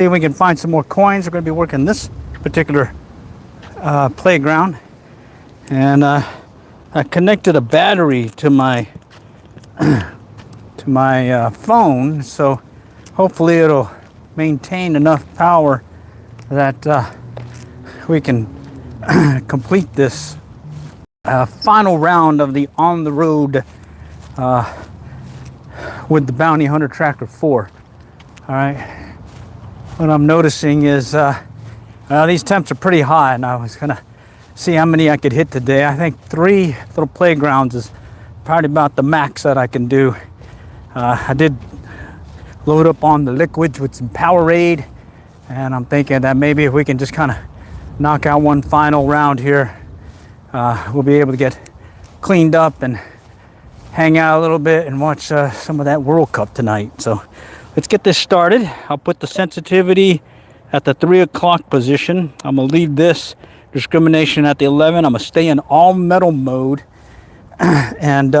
see if we can find some more coins. We're going to be working this particular playground, and I connected a battery to my phone, so hopefully it'll maintain enough power that we can complete this final round of the on the road with the Bounty Hunter Tractor 4. All right, what I'm noticing is these temps are pretty high, and I was gonna see how many I could hit today. I think 3 little playgrounds is probably about the max that I can do. I did load up on the liquids with some Powerade, and I'm thinking that maybe if we can just kind of knock out one final round here, we'll be able to get cleaned up and hang out a little bit and watch some of that World Cup tonight. So let's get this started. I'll put the sensitivity at the 3 o'clock position. I'm gonna leave this discrimination at the 11. I'm gonna stay in all metal mode, and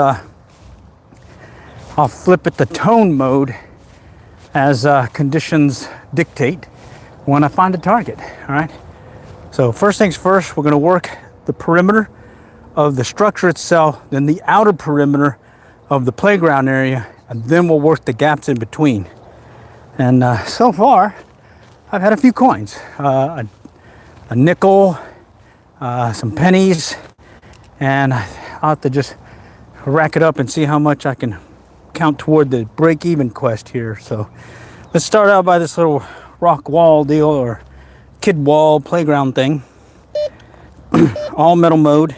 I'll flip it to tone mode as conditions dictate when I find a target. All right, so first things first, we're going to work the perimeter of the structure itself, then the outer perimeter of the playground area, and then we'll work the gaps in between. And so far I've had a few coins, a nickel, some pennies, and I'll have to just rack it up and see how much I can count toward the break-even quest here. So let's start out by this little rock wall deal, or kid wall playground thing. All metal mode.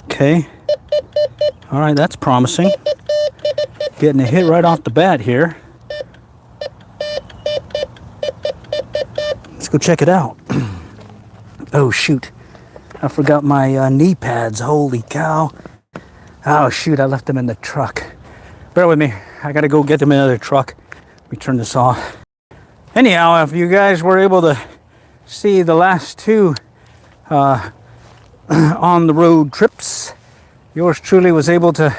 Okay, all right, that's promising. Getting a hit right off the bat here. Let's go check it out. Oh shoot, I forgot my knee pads. Holy cow. Oh shoot, I left them in the truck. Bear with me, I gotta go get them in another truck. Let me turn this off. Anyhow, if you guys were able to see the last 2 on the road trips, yours truly was able to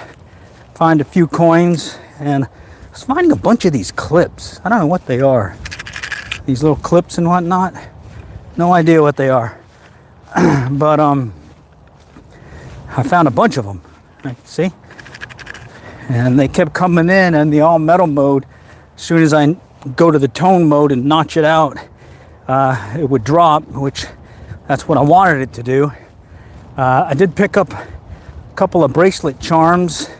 find a few coins, and I was finding a bunch of these clips. I don't know what they are. These little clips and whatnot. No idea what they are. But I found a bunch of them. See? And they kept coming in the all metal mode. As soon as I go to the tone mode and notch it out, it would drop, which that's what I wanted it to do. I did pick up a couple of bracelet charms,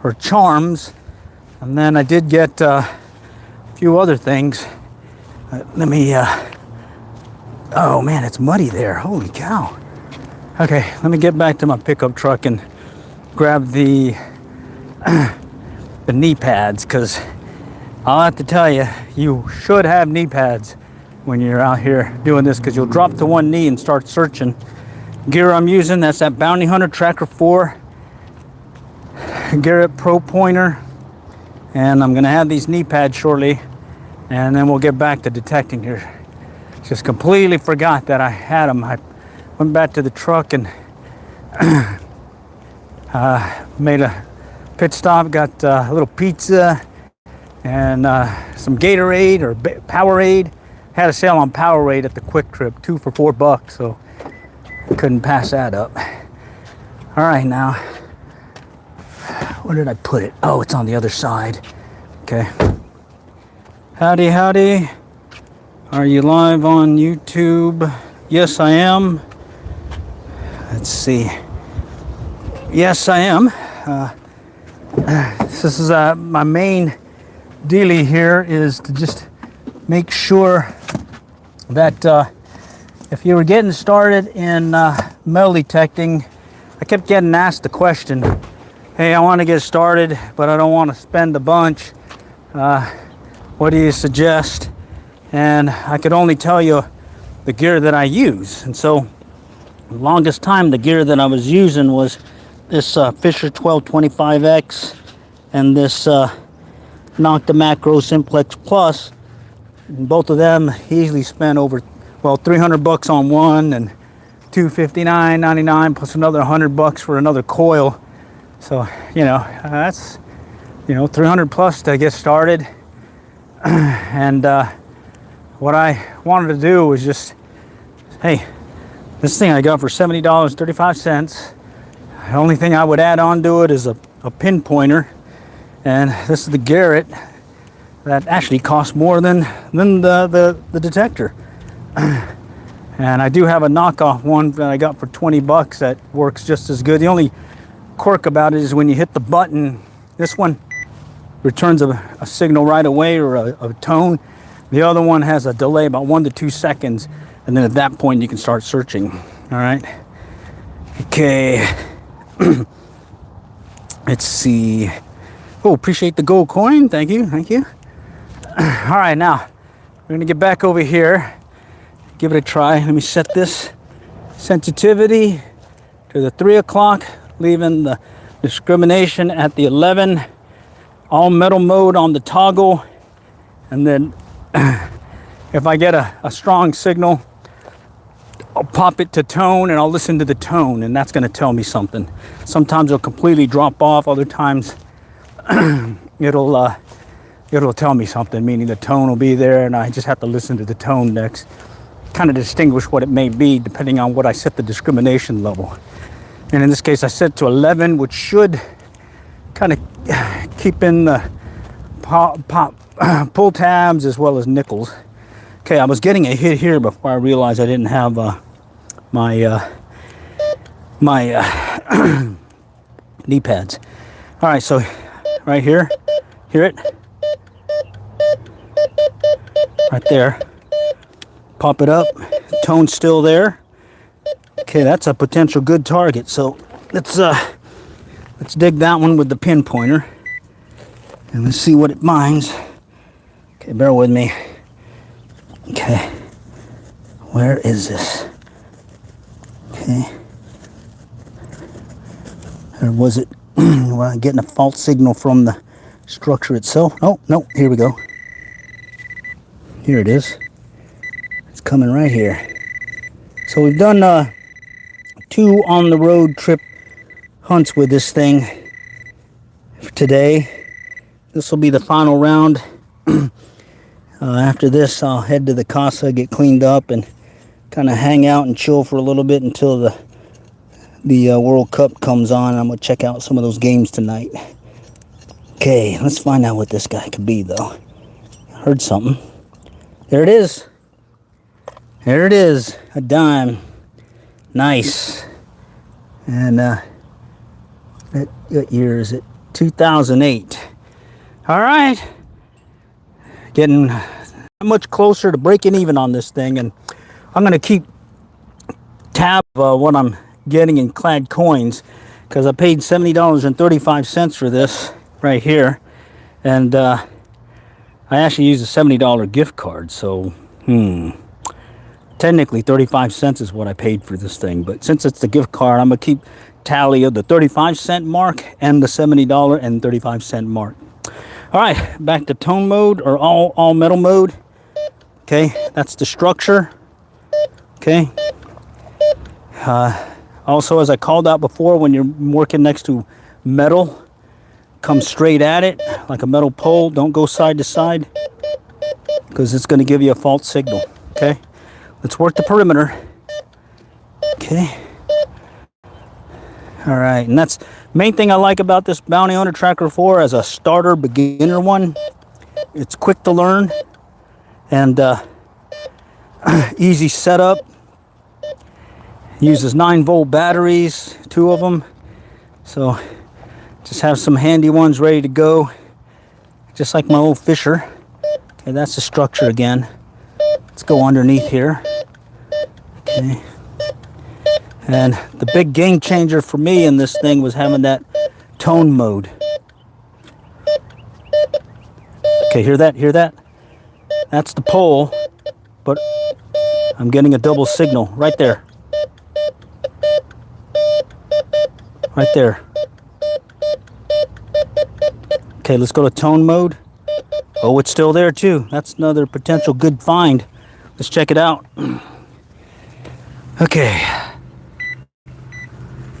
and then I did get a few other things. Let me, oh man, it's muddy there. Holy cow. Okay, let me get back to my pickup truck and grab the knee pads, because I'll have to tell you, you should have knee pads when you're out here doing this, because you'll drop to one knee and start searching. Gear I'm using, that's that Bounty Hunter Tracker 4 Garrett Pro Pointer, and I'm gonna have these knee pads shortly, and then we'll get back to detecting here. Just completely forgot that I had them. I went back to the truck and made a pit stop, got a little pizza and some Gatorade or Powerade. Had a sale on Powerade at the Quick Trip, 2 for $4, so couldn't pass that up. All right, now, where did I put it? Oh, it's on the other side. Okay. Howdy, howdy. Are you live on YouTube? Yes, I am. Let's see. Yes, I am. This is my main dealie here, is to just make sure that if you were getting started in metal detecting, I kept getting asked the question, hey, I want to get started, but I don't want to spend a bunch. What do you suggest? And I could only tell you the gear that I use. And so the longest time, the gear that I was using was this Fisher 1225X and this Nocta Macro Simplex Plus. And both of them easily spent over, well, $300 on one and $259.99 plus another $100 for another coil. So, you know, that's, you know, $300 plus to get started. And what I wanted to do was just, hey, this thing I got for $70.35. The only thing I would add on to it is a pinpointer. And this is the Garrett that actually costs more than the detector. And I do have a knockoff one that I got for 20 bucks that works just as good. The only quirk about it is when you hit the button, this one returns a signal right away, or a tone. The other one has a delay, about 1 to 2 seconds, and then at that point you can start searching. All right. Okay. Let's see. Oh, appreciate the gold coin. Thank you. Thank you. All right, now we're gonna get back over here. Give it a try. Let me set this sensitivity to the 3 o'clock, leaving the discrimination at the 11. All metal mode on the toggle. And then if I get a strong signal, I'll pop it to tone and I'll listen to the tone, and that's going to tell me something. Sometimes it'll completely drop off. Other times it'll tell me something, meaning the tone will be there and I just have to listen to the tone next. Kind of distinguish what it may be depending on what I set the discrimination level. And in this case I set to 11, which should kind of keep in the pull tabs as well as nickels. Okay, I was getting a hit here before I realized I didn't have my knee pads. All right, so right here, hear it? Right there. Pop it up, tone's still there. Okay, that's a potential good target. So let's dig that one with the pinpointer, and let's see what it finds. Okay, bear with me. Okay, where is this? Okay, or was it? Well, I'm getting a false signal from the structure itself. Oh no, here we go. Here it is. It's coming right here. So we've done 2 on the road trip hunts with this thing for today. This will be the final round. After this, I'll head to the casa, get cleaned up, and kind of hang out and chill for a little bit until the World Cup comes on. I'm gonna check out some of those games tonight. Okay, let's find out what this guy could be, though. I heard something. There it is. There it is. A dime. Nice. And what year is it? 2008. All right. Getting much closer to breaking even on this thing, and I'm going to keep tab of what I'm getting in clad coins, because I paid $70.35 for this right here, and I actually used a $70 gift card, so technically 35 cents is what I paid for this thing. But since it's the gift card, I'm gonna keep tally of the 35-cent mark and the $70.35 mark. All right, back to tone mode, or all metal mode. Okay, that's the structure. Okay. Also, as I called out before, when you're working next to metal, come straight at it like a metal pole. Don't go side to side, because it's going to give you a false signal. Okay, let's work the perimeter. Okay. All right, and that's the main thing I like about this Bounty Hunter Tracker 4 as a starter beginner one. It's quick to learn and easy setup. Uses 9-volt batteries, 2 of them. So just have some handy ones ready to go, just like my old Fisher. Okay, that's the structure again. Let's go underneath here. Okay. And the big game changer for me in this thing was having that tone mode. Okay, hear that? Hear that? That's the pole, but I'm getting a double signal right there. Right there. Okay, let's go to tone mode. Oh, it's still there too. That's another potential good find. Let's check it out. Okay.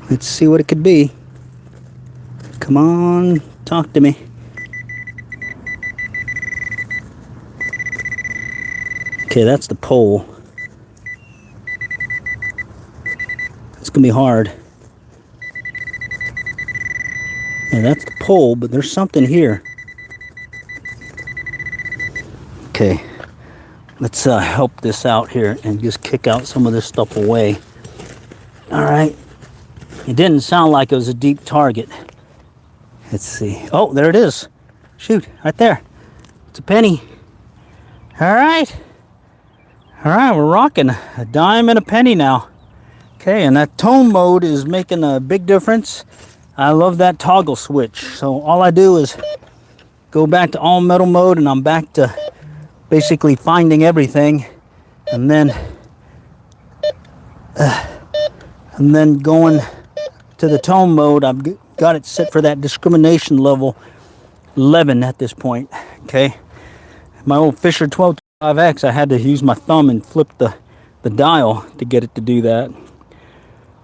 Let's see what it could be. Come on, talk to me. Okay, that's the pole. It's gonna be hard. Yeah, that's the pole, but there's something here. Okay, let's help this out here and just kick out some of this stuff away. All right, it didn't sound like it was a deep target. Let's see. Oh, there it is. Shoot, right there. It's a penny. All right. All right, we're rocking a dime and a penny now. Okay, and that tone mode is making a big difference. I love that toggle switch. So all I do is go back to all metal mode, and I'm back to basically finding everything, and then going to the tone mode. I've got it set for that discrimination level 11 at this point. Okay, my old Fisher 1225X, I had to use my thumb and flip the dial to get it to do that.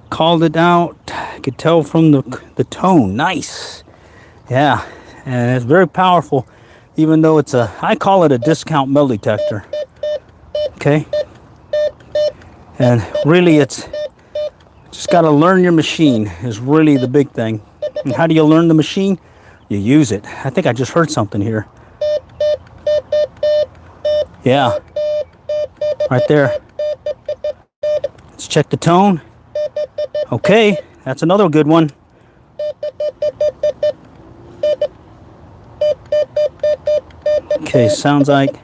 Called it out. I could tell from the tone. Nice. Yeah, and it's very powerful, even though it's I call it a discount metal detector. Okay, and really it's just got to learn your machine is really the big thing. And how do you learn the machine? You use it. I think I just heard something here. Yeah, right there. Let's check the tone. Okay, that's another good one. Okay, sounds like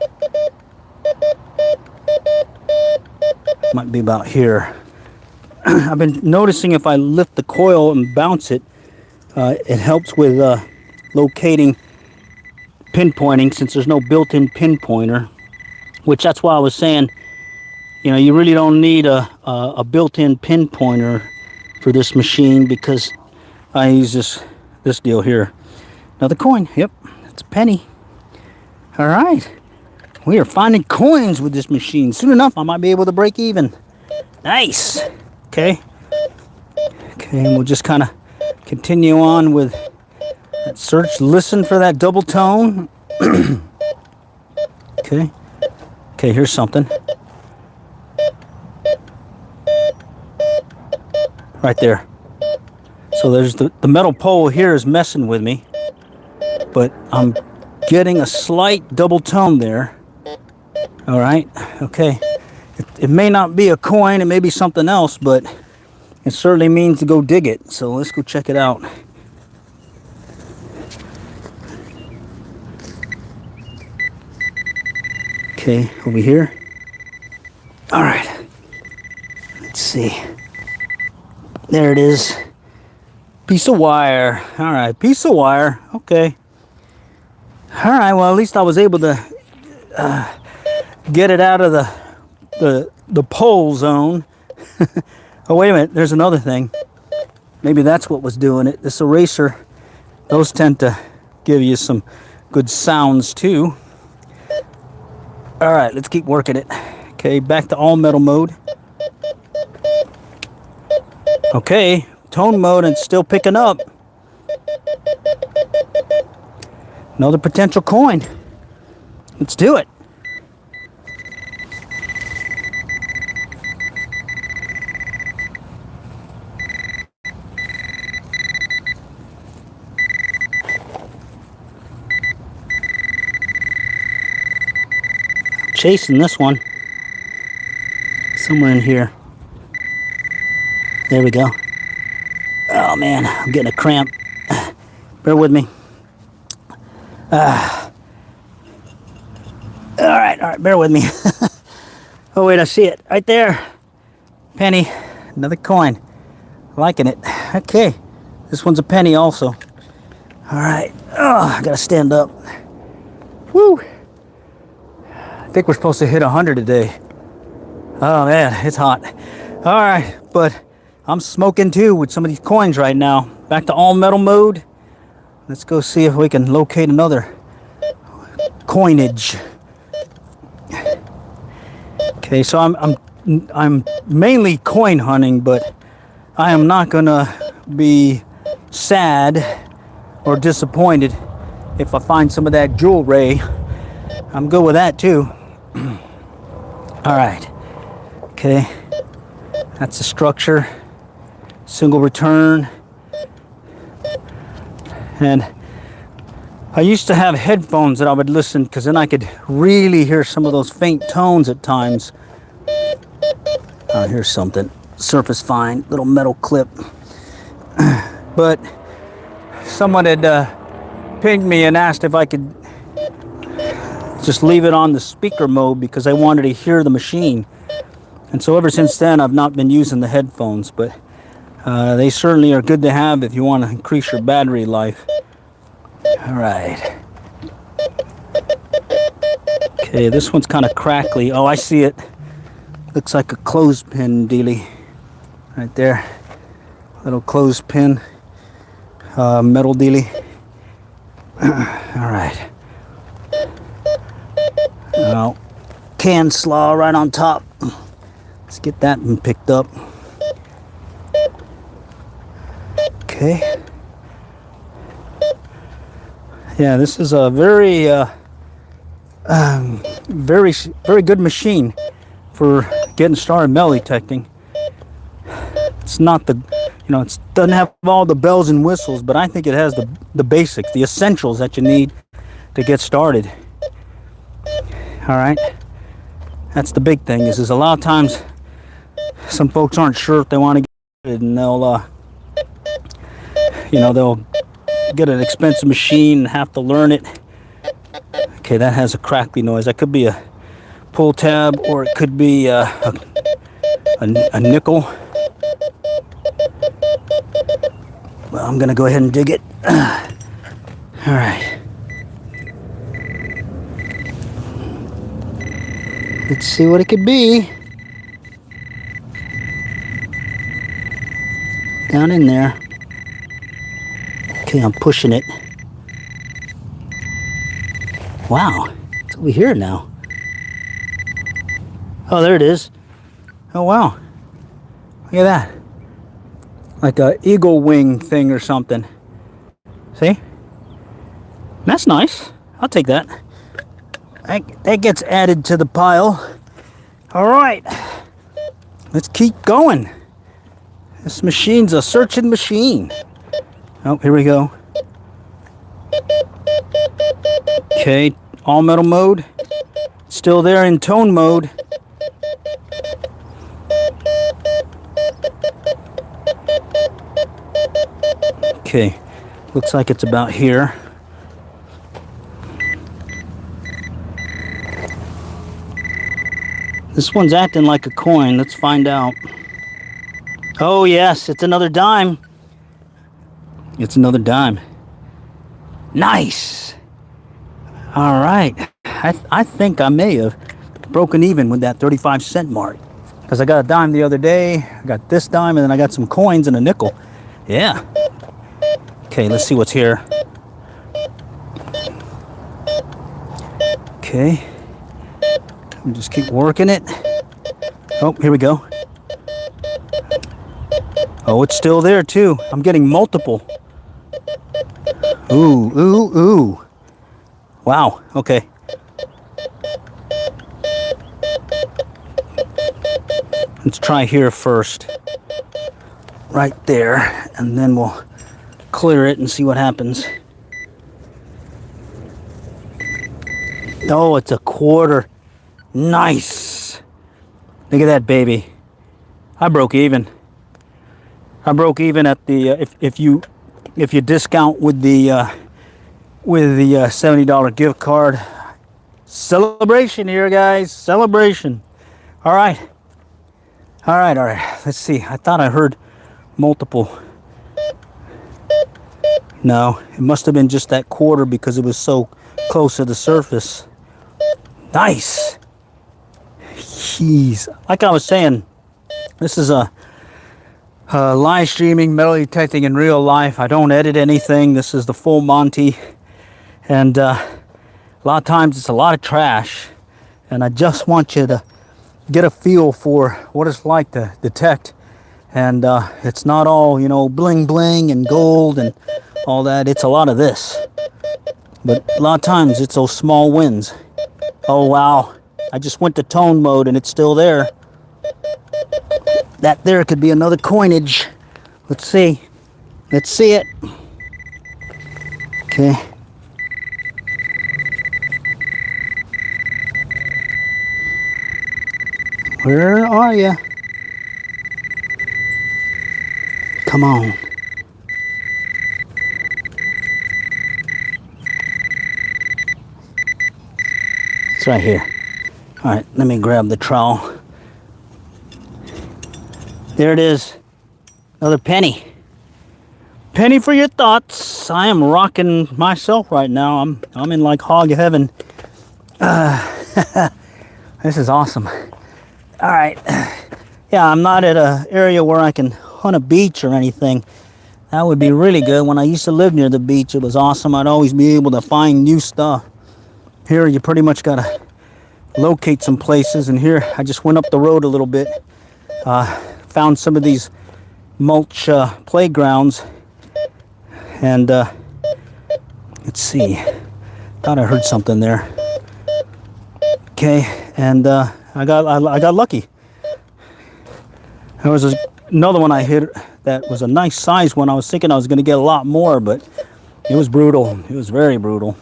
might be about here. I've been noticing if I lift the coil and bounce it, it helps with locating, pinpointing, since there's no built-in pinpointer, which that's why I was saying, you know, you really don't need a built-in pinpointer for this machine, because I use this deal here. Another coin. Yep, it's a penny. All right, we are finding coins with this machine. Soon enough, I might be able to break even. Nice. Okay, and we'll just kind of continue on with that search. Listen for that double tone. Okay, here's something. Right there. So there's the metal pole here is messing with me, but I'm getting a slight double tone there. All right, okay. It may not be a coin, it may be something else, but it certainly means to go dig it. So let's go check it out. Okay, over here. All right, let's see. There it is. Piece of wire. All right, piece of wire. Okay. All right, well, at least I was able to get it out of the pole zone. Oh, wait a minute, there's another thing. Maybe that's what was doing it. This eraser, those tend to give you some good sounds too. All right, let's keep working it. Okay, back to all metal mode. Okay, tone mode, and it's still picking up. Another potential coin. Let's do it. Chasing this one. Somewhere in here. There we go. Oh man, I'm getting a cramp. Bear with me. All right, bear with me. Oh wait, I see it right there. Penny, another coin. Liking it. Okay, this one's a penny also. All right, oh, I gotta stand up. Woo! I think we're supposed to hit 100 today. Oh man, it's hot. All right, but I'm smoking too with some of these coins right now. Back to all metal mode. Let's go see if we can locate another coinage. Okay, so I'm mainly coin hunting, but I am not gonna be sad or disappointed if I find some of that jewelry. I'm good with that too. All right. Okay. That's the structure. Single return. And I used to have headphones that I would listen, because then I could really hear some of those faint tones at times. Oh, here's something. Surface fine, little metal clip. But someone had pinged me and asked if I could just leave it on the speaker mode, because I wanted to hear the machine. And so ever since then, I've not been using the headphones, but they certainly are good to have if you want to increase your battery life. All right. Okay, this one's kind of crackly. Oh, I see it. Looks like a clothespin dealie right there. Little clothespin, metal dealie. All right. Now, can slaw right on top. Let's get that one picked up. Okay. Yeah, this is a very, very good machine for getting started metal detecting. It's not the, it doesn't have all the bells and whistles, but I think it has the basics, the essentials that you need to get started. All right. That's the big thing. Is a lot of times some folks aren't sure if they want to get it, and they'll, they'll get an expensive machine and have to learn it. Okay, that has a crackly noise. That could be a pull tab, or it could be a nickel. Well, I'm gonna go ahead and dig it. All right. Let's see what it could be. Down in there. Okay, I'm pushing it. Wow, it's over here now. Oh, there it is. Oh, wow. Look at that. Like a eagle wing thing or something. See? That's nice. I'll take that. That gets added to the pile. All right. Let's keep going. This machine's a searching machine. Oh, here we go. Okay, all metal mode. Still there in tone mode. Okay, looks like it's about here. This one's acting like a coin. Let's find out. Oh yes, it's another dime. It's another dime. Nice. All right. I think I may have broken even with that 35-cent mark, because I got a dime the other day. I got this dime, and then I got some coins and a nickel. Yeah. Okay, let's see what's here. Okay. We'll just keep working it. Oh, here we go. Oh, it's still there too. I'm getting multiple. Ooh, ooh, ooh. Wow, okay. Let's try here first. Right there, and then we'll clear it and see what happens. Oh, it's a quarter. Nice. Look at that baby. I broke even. I broke even at the if you discount with the $70 gift card. Celebration here, guys. Celebration. All right. All right. Let's see. I thought I heard multiple. No, it must have been just that quarter because it was so close to the surface. Nice. Jeez. Like I was saying, this is a live streaming, metal detecting in real life. I don't edit anything. This is the full Monty. And a lot of times it's a lot of trash. And I just want you to get a feel for what it's like to detect. And it's not all, bling bling and gold and all that. It's a lot of this. But a lot of times it's those small wins. Oh, wow. I just went to tone mode and it's still there. That there could be another coinage. Let's see. Let's see it. Okay. Where are you? Come on. It's right here. All right, let me grab the trowel. There it is. Another penny. Penny for your thoughts. I am rocking myself right now. I'm in like hog heaven. This is awesome. All right. Yeah, I'm not at an area where I can hunt a beach or anything. That would be really good. When I used to live near the beach, it was awesome. I'd always be able to find new stuff. Here, you pretty much got to locate some places. And here, I just went up the road a little bit. Found some of these mulch playgrounds. And let's see. Thought I heard something there. Okay, and I got lucky. There was another one I hit that was a nice size one. I was thinking I was going to get a lot more, but it was brutal. It was very brutal.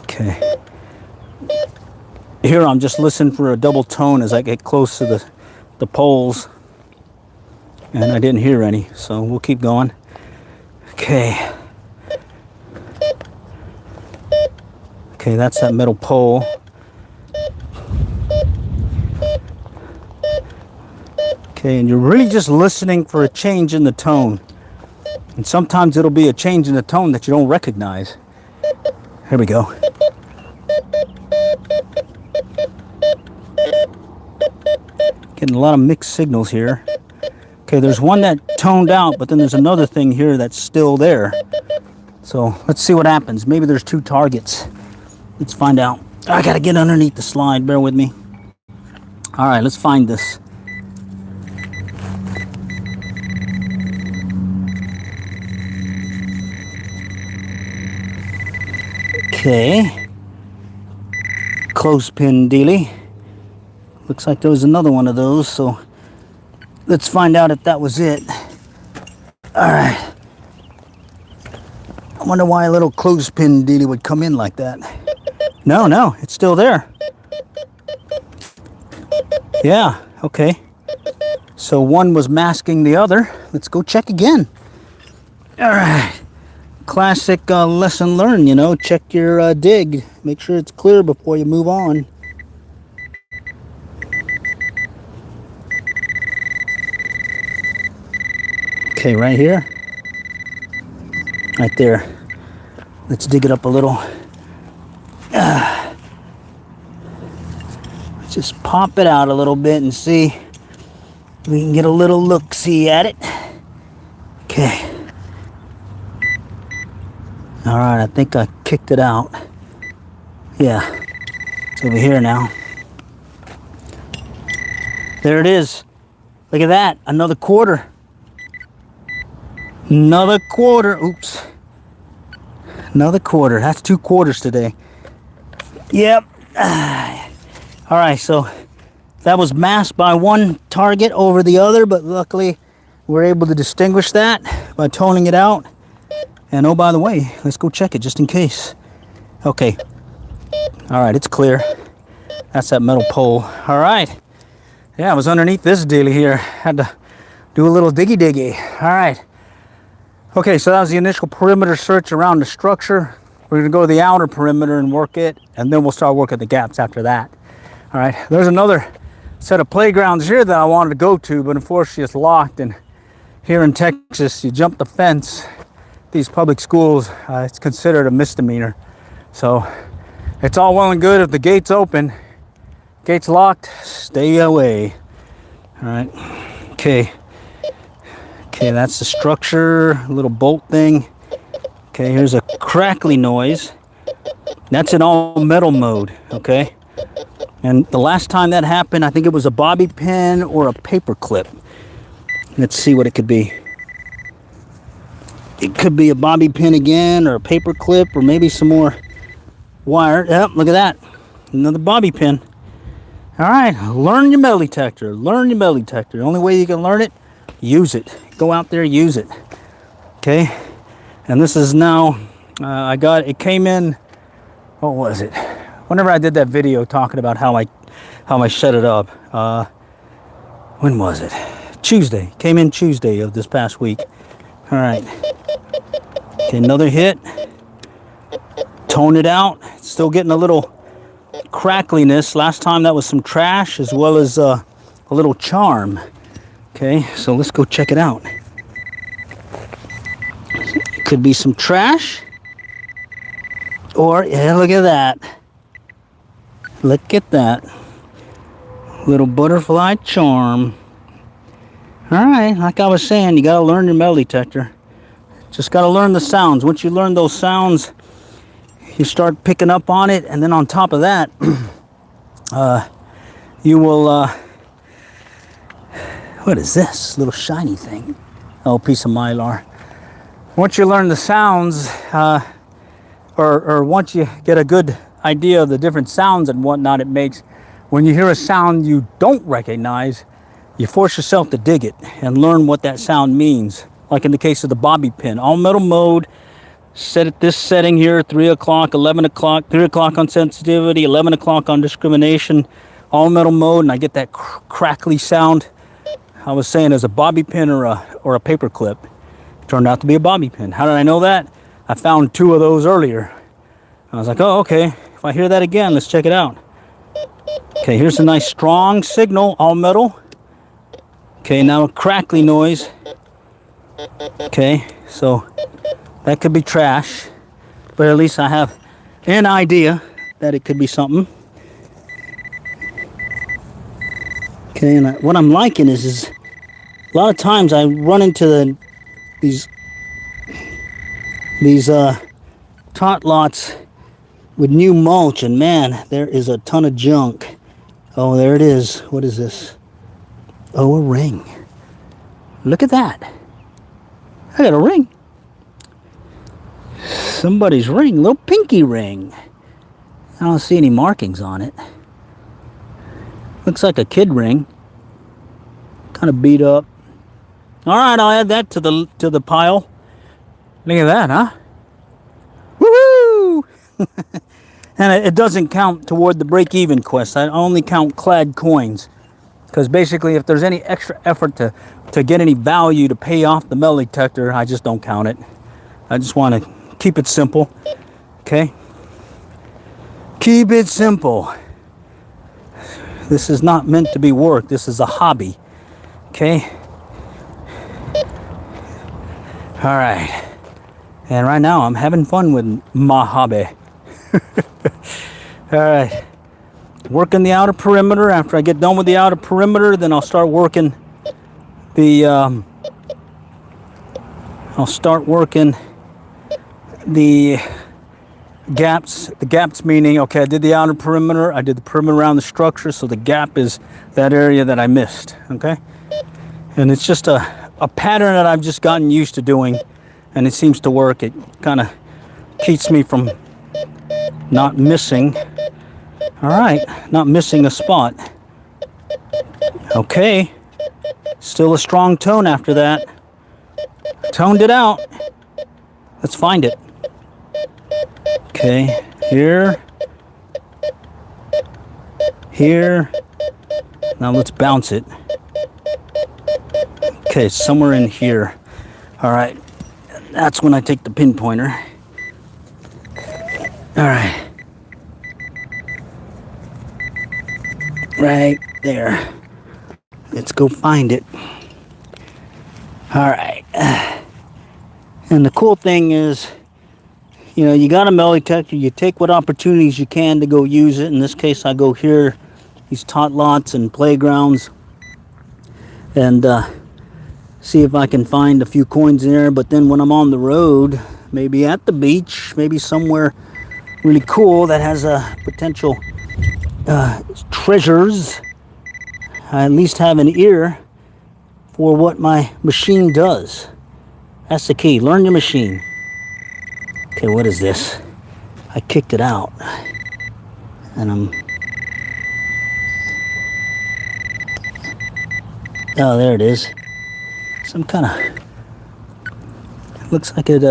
Okay. Here I'm just listening for a double tone as I get close to the poles. And I didn't hear any, so we'll keep going. Okay. Okay, that's that metal pole. Okay, and you're really just listening for a change in the tone. And sometimes it'll be a change in the tone that you don't recognize. Here we go. Getting a lot of mixed signals here. Okay, there's one that toned out, but then there's another thing here that's still there. So let's see what happens. Maybe there's two targets. Let's find out. I gotta get underneath the slide, bear with me. All right, let's find this. Okay. Clothespin dealie. Looks like there was another one of those, so let's find out if that was it. All right. I wonder why a little clothespin dealie would come in like that. No, it's still there. Yeah, okay. So one was masking the other. Let's go check again. All right. Classic lesson learned, you know. Check your dig. Make sure it's clear before you move on. Okay, right here. Right there. Let's dig it up a little. Let's just pop it out a little bit and see if we can get a little look-see at it. Okay. All right, I think I kicked it out. Yeah, it's over here now. There it is. Look at that, another quarter. Another quarter, oops. Another quarter, that's 2 quarters today. Yep. All right, so that was masked by one target over the other, but luckily we're able to distinguish that by toning it out. And oh, by the way, let's go check it just in case. Okay. All right, it's clear. That's that metal pole. All right. Yeah, I was underneath this dealie here. Had to do a little diggy. All right. Okay, so that was the initial perimeter search around the structure. We're gonna go to the outer perimeter and work it, and then we'll start working the gaps after that. All right, there's another set of playgrounds here that I wanted to go to, but unfortunately it's locked. And here in Texas, you jump the fence, these public schools, it's considered a misdemeanor. So it's all well and good if the gate's open. Gate's locked, stay away. All right, okay. Okay, that's the structure, a little bolt thing. Okay, here's a crackly noise. That's in all metal mode, okay? And the last time that happened, I think it was a bobby pin or a paper clip. Let's see what it could be. It could be a bobby pin again, or a paper clip, or maybe some more wire. Yep, look at that. Another bobby pin. All right, learn your metal detector. Learn your metal detector. The only way you can learn it, use it. Go out there, use it. Okay, and this is now, it came in, what was it? Whenever I did that video talking about how I set it up, when was it? Tuesday. Came in Tuesday of this past week. All right. Okay, another hit. Tone it out. Still getting a little crackliness. Last time that was some trash as well as a little charm. Okay, so let's go check it out. It could be some trash. Or, yeah, look at that. Look at that. Little butterfly charm. Alright, like I was saying, you gotta learn your metal detector. Just gotta learn the sounds. Once you learn those sounds, you start picking up on it, and then on top of that, you will, what is this little shiny thing? Oh, piece of Mylar. Once you learn the sounds, or once you get a good idea of the different sounds and whatnot it makes, when you hear a sound you don't recognize, you force yourself to dig it and learn what that sound means. Like in the case of the bobby pin, all metal mode, set at this setting here, 3 o'clock, 11 o'clock, 3 o'clock on sensitivity, 11 o'clock on discrimination, all metal mode, and I get that crackly sound. I was saying as a bobby pin or a paper clip. It turned out to be a bobby pin. How did I know that? I found 2 of those earlier. I was like, oh, okay, if I hear that again, let's check it out. Okay, here's a nice strong signal, all metal. Okay, now a crackly noise. Okay, so that could be trash, but at least I have an idea that it could be something. Okay, and what I'm liking is a lot of times I run into these tot lots with new mulch, and man, there is a ton of junk. Oh, there it is. What is this? Oh, a ring. Look at that. I got a ring. Somebody's ring, little pinky ring. I don't see any markings on it. Looks like a kid ring. Kind of beat up. All right, I'll add that to the pile. Look at that, huh? Woohoo! And it doesn't count toward the break-even quest. I only count clad coins. Because basically, if there's any extra effort to get any value to pay off the metal detector, I just don't count it. I just want to keep it simple. Okay? Keep it simple. This is not meant to be work. This is a hobby. Okay? All right. And right now, I'm having fun with my hobby. All right. Working the outer perimeter. After I get done with the outer perimeter, then I'll start working the gaps. The gaps meaning, okay, I did the outer perimeter, I did the perimeter around the structure, so the gap is that area that I missed, okay? And it's just a pattern that I've just gotten used to doing, and it seems to work. It kind of keeps me from not missing. All right, not missing a spot. Okay, still a strong tone after that. Toned it out. Let's find it. Okay, here. Here. Now let's bounce it. Okay, somewhere in here. All right, that's when I take the pinpointer. All right. Right there. Let's go find it. All right. And the cool thing is, you know, you got a metal detector, you take what opportunities you can to go use it. In this case, I go here, these tot lots and playgrounds, and see if I can find a few coins there. But then when I'm on the road, maybe at the beach, maybe somewhere really cool that has a potential treasures, I at least have an ear for what my machine does. That's the key. Learn your machine. Okay, what is this? I kicked it out. And oh, there it is. Some kind of, looks like it,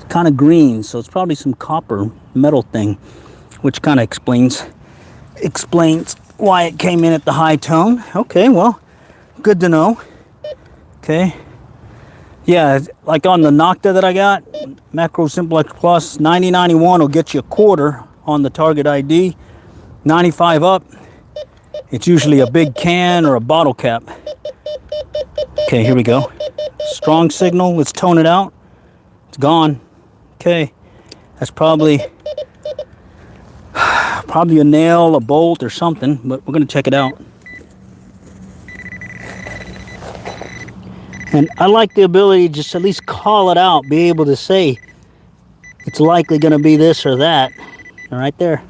kind of green, so it's probably some copper metal thing, which kind of explains why it came in at the high tone. Okay, well, good to know. Okay. Yeah, like on the Nocta that I got, Macro Simplex Plus, 9091 will get you a quarter on the target ID. 95 up, it's usually a big can or a bottle cap. Okay, here we go. Strong signal, let's tone it out. It's gone. Okay, that's probably a nail, a bolt, or something, but we're gonna check it out. And I like the ability to just at least call it out, be able to say it's likely gonna be this or that, right there.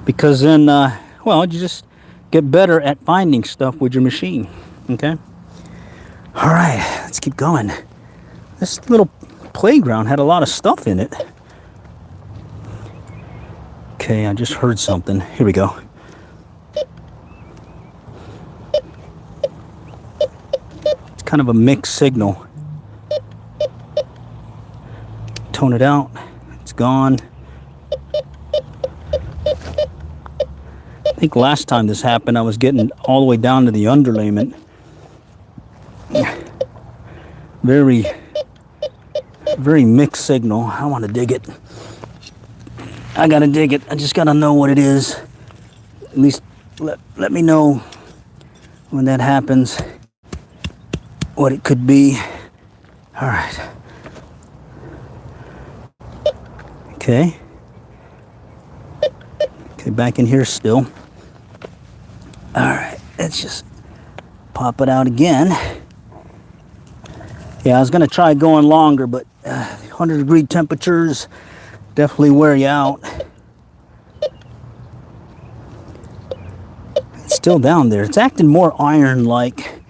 Because then, well, you just get better at finding stuff with your machine, okay? All right, let's keep going. This little playground had a lot of stuff in it. Okay, I just heard something. Here we go. It's kind of a mixed signal. Tone it out. It's gone. I think last time this happened, I was getting all the way down to the underlayment. Very mixed signal. I want to dig it. I gotta dig it. I just gotta know what it is. At least let me know when that happens, what it could be. All right. Okay. Okay, back in here still. All right, let's just pop it out again. Yeah, I was gonna try going longer, but 100-degree temperatures definitely wear you out. It's still down there. It's acting more iron-like.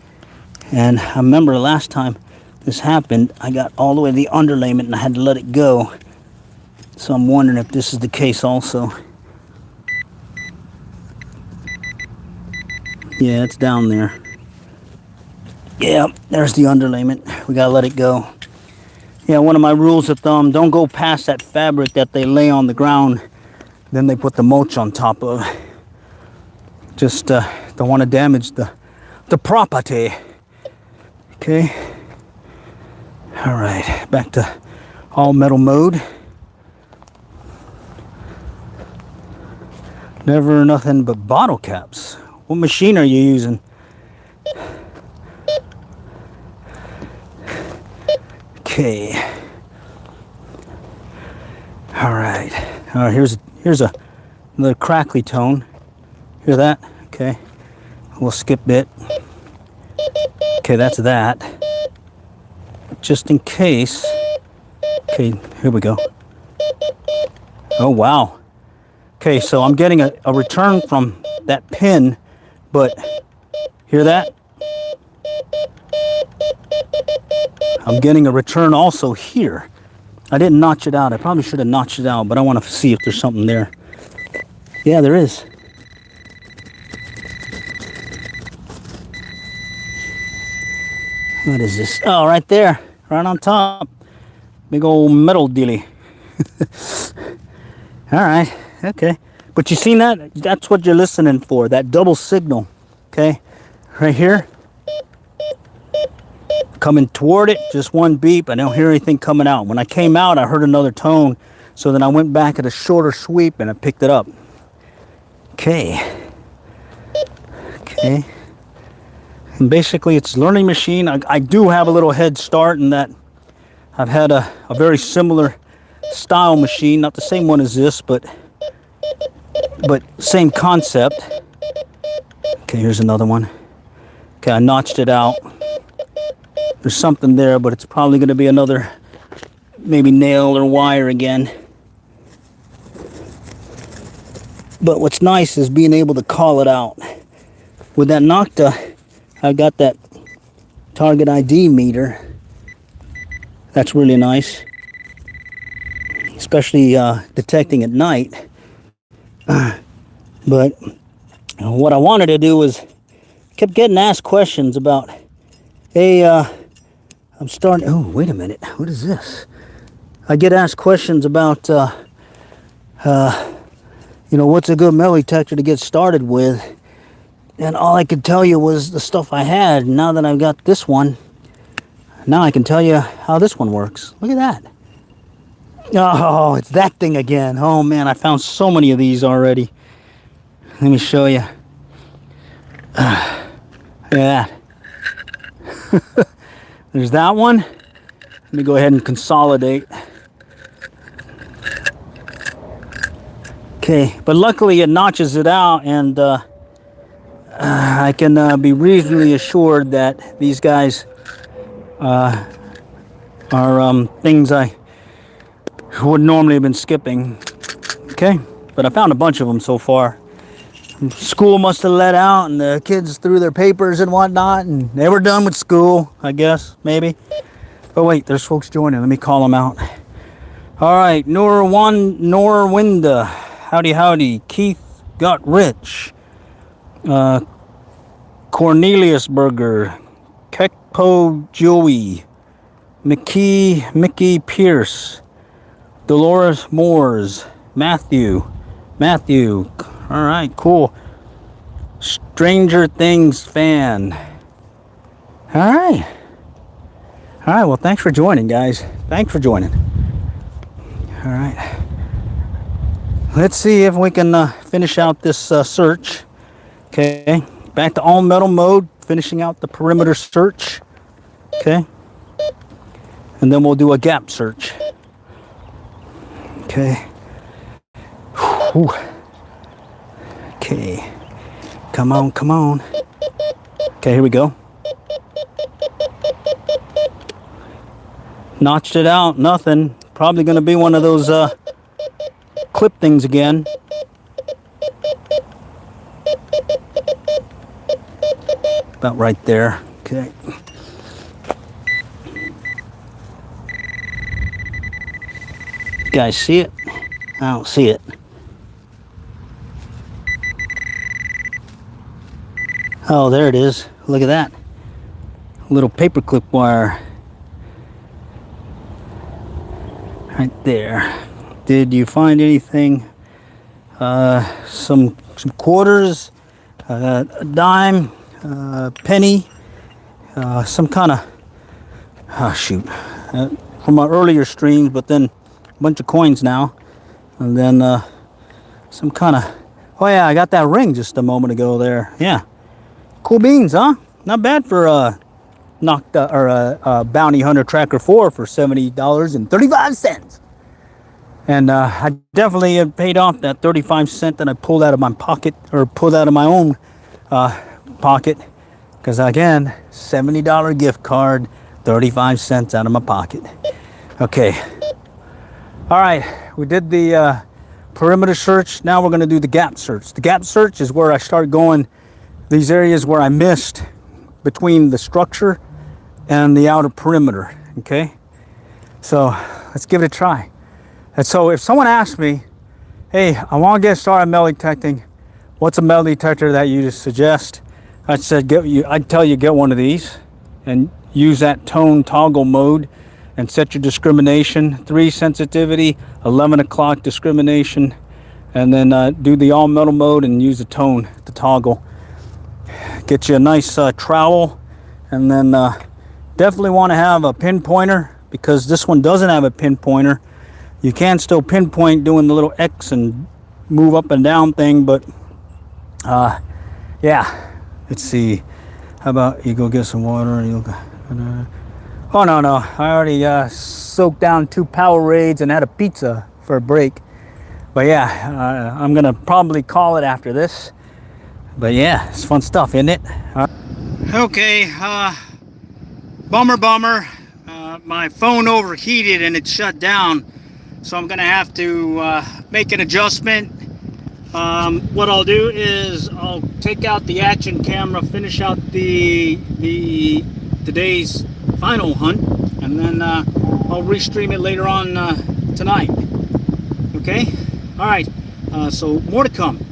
And I remember the last time this happened, I got all the way to the underlayment and I had to let it go. So I'm wondering if this is the case also. Yeah, it's down there. Yeah, there's the underlayment. We gotta let it go. Yeah, one of my rules of thumb, don't go past that fabric that they lay on the ground, then they put the mulch on top of. Just don't want to damage the property. Okay. All right, back to all metal mode. Never nothing but bottle caps. What machine are you using? Okay. All right. Here's another crackly tone. Hear that? Okay. We'll skip it. Okay, that's that. Just in case. Okay, here we go. Oh wow. Okay, so I'm getting a return from that pin, but hear that? I'm getting a return also here. I didn't notch it out. I probably should have notched it out, but I want to see if there's something there. Yeah, there is. What is this? Oh, right there. Right on top. Big old metal dealy. All right. Okay. But you seen that? That's what you're listening for. That double signal. Okay. Right here. Coming toward it, just one beep. I don't hear anything coming out. When I came out, I heard another tone. So then I went back at a shorter sweep and I picked it up. Okay. Okay. And basically it's learning machine. I do have a little head start in that I've had a very similar style machine. Not the same one as this, but same concept. Okay, here's another one. Okay, I notched it out. There's something there, but it's probably going to be another maybe nail or wire again. But what's nice is being able to call it out. With that Nocta, I got that target ID meter. That's really nice, especially detecting at night. But what I wanted to do was kept getting asked questions about, hey, I'm starting, oh, wait a minute, what is this? I get asked questions about, what's a good metal detector to get started with? And all I could tell you was the stuff I had. Now that I've got this one, now I can tell you how this one works. Look at that. Oh, it's that thing again. Oh man, I found so many of these already. Let me show you. Look at that. There's that one. Let me go ahead and consolidate. Okay, but luckily it notches it out, and I can be reasonably assured that these guys are things I would normally have been skipping. Okay, but I found a bunch of them so far. School must have let out, and the kids threw their papers and whatnot, and they were done with school, I guess, maybe. But wait, there's folks joining. Let me call them out. All right, Norwinda, howdy howdy. Keith Got Rich, Cornelius Burger, Kekpo Joey, Mickey Pierce, Dolores Moores, Matthew. All right, cool. Stranger Things fan. All right, well, thanks for joining, guys. Thanks for joining. All right. Let's see if we can finish out this search. Okay, back to all metal mode, finishing out the perimeter search. Okay, and then we'll do a gap search. Okay. Whew. Okay, come on. Okay, here we go. Notched it out, nothing. Probably gonna be one of those clip things again. About right there. Okay. You guys see it? I don't see it. Oh, there it is. Look at that. Little paperclip wire. Right there. Did you find anything? Some quarters, a dime, penny, some kind of, from my earlier streams, but then a bunch of coins now, and then some kind of, oh yeah, I got that ring just a moment ago there. Yeah, cool beans, huh? Not bad for a Bounty Hunter Tracker 4 for $70.35. And I definitely paid off that 35 cents that I pulled out of my pocket, or pulled out of my own pocket, because again, $70 gift card, 35 cents out of my pocket. Okay. All right, we did the perimeter search. Now we're going to do the gap search. The gap search is where I start going these areas where I missed between the structure and the outer perimeter. Okay, so let's give it a try. And so if someone asks me, hey, I want to get started metal detecting, what's a metal detector that you just suggest? I'd tell you get one of these and use that tone toggle mode and set your discrimination, 3 sensitivity, 11 o'clock discrimination, and then do the all metal mode and use the tone to toggle. Get you a nice trowel, and then definitely want to have a pinpointer, because this one doesn't have a pinpointer. You can still pinpoint doing the little X and move up and down thing, but yeah, let's see. How about you go get some water and you'll go. Oh no, I already soaked down 2 Powerades and had a pizza for a break. But yeah, I'm gonna probably call it after this. But yeah, it's fun stuff, isn't it? Okay, bummer. My phone overheated and it shut down. So I'm gonna have to make an adjustment. What I'll do is I'll take out the action camera, finish out the today's final hunt, and then I'll restream it later on tonight. Okay? All right. So more to come.